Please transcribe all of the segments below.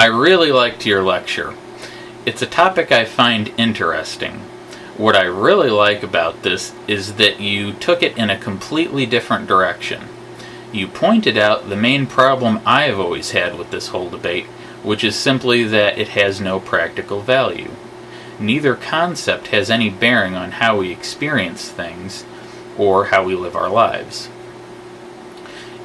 I really liked your lecture. It's a topic I find interesting. What I really like about this is that you took it in a completely different direction. You pointed out the main problem I have always had with this whole debate, which is simply that it has no practical value. Neither concept has any bearing on how we experience things or how we live our lives.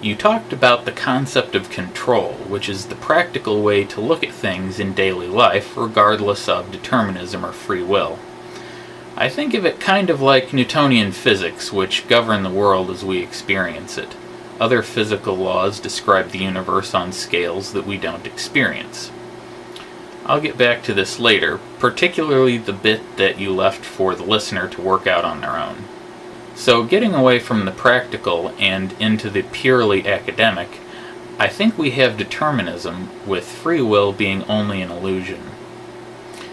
You talked about the concept of control, which is the practical way to look at things in daily life, regardless of determinism or free will. I think of it kind of like Newtonian physics, which govern the world as we experience it. Other physical laws describe the universe on scales that we don't experience. I'll get back to this later, particularly the bit that you left for the listener to work out on their own. So, getting away from the practical and into the purely academic, I think we have determinism, with free will being only an illusion.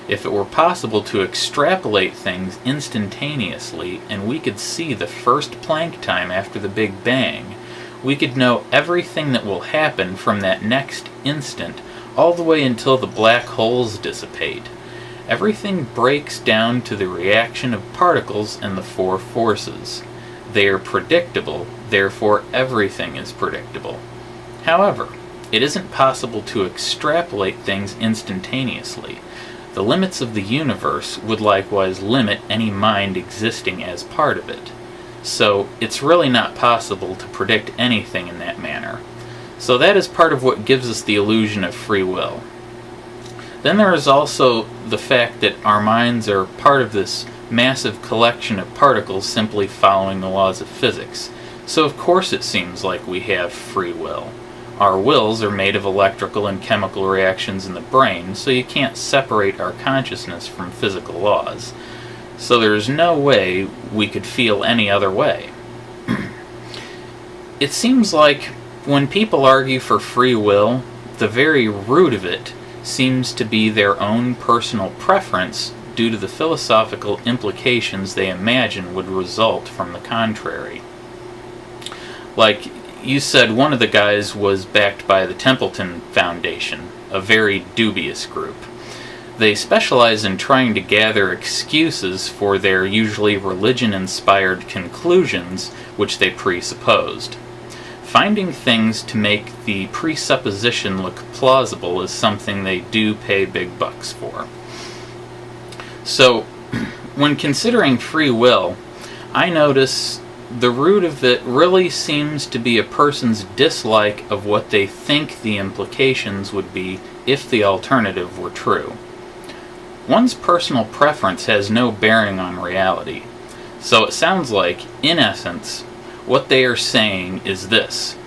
If it were possible to extrapolate things instantaneously and we could see the first Planck time after the Big Bang, we could know everything that will happen from that next instant all the way until the black holes dissipate. Everything breaks down to the reaction of particles and the four forces. They are predictable, therefore everything is predictable. However, it isn't possible to extrapolate things instantaneously. The limits of the universe would likewise limit any mind existing as part of it. So, it's really not possible to predict anything in that manner. So that is part of what gives us the illusion of free will. Then there is also the fact that our minds are part of this massive collection of particles simply following the laws of physics. So of course it seems like we have free will. Our wills are made of electrical and chemical reactions in the brain, so you can't separate our consciousness from physical laws. So there's no way we could feel any other way. It seems like when people argue for free will, the very root of it seems to be their own personal preference due to the philosophical implications they imagine would result from the contrary. Like you said, one of the guys was backed by the Templeton Foundation, a very dubious group. They specialize in trying to gather excuses for their usually religion-inspired conclusions which they presupposed. Finding things to make the presupposition look plausible is something they do pay big bucks for. So, when considering free will, I notice the root of it really seems to be a person's dislike of what they think the implications would be if the alternative were true. One's personal preference has no bearing on reality, so it sounds like, in essence, what they are saying is this: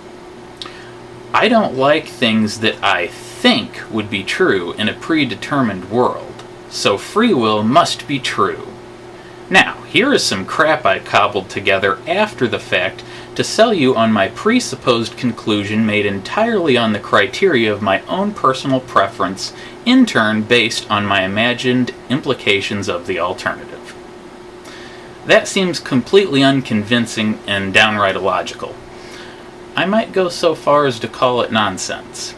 I don't like things that I think would be true in a predetermined world, so free will must be true. Now, here is some crap I cobbled together after the fact to sell you on my presupposed conclusion made entirely on the criteria of my own personal preference, in turn based on my imagined implications of the alternative. That seems completely unconvincing and downright illogical. I might go so far as to call it nonsense.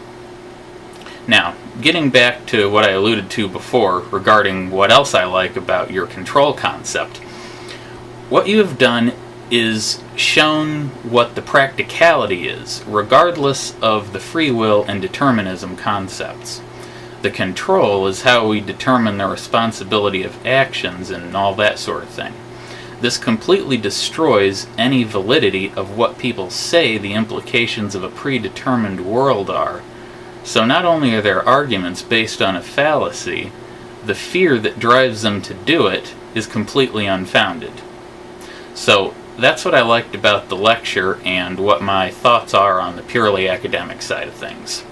Now, getting back to what I alluded to before regarding what else I like about your control concept, what you have done is shown what the practicality is, regardless of the free will and determinism concepts. The control is how we determine the responsibility of actions and all that sort of thing. This completely destroys any validity of what people say the implications of a predetermined world are. So not only are their arguments based on a fallacy, the fear that drives them to do it is completely unfounded. So that's what I liked about the lecture and what my thoughts are on the purely academic side of things.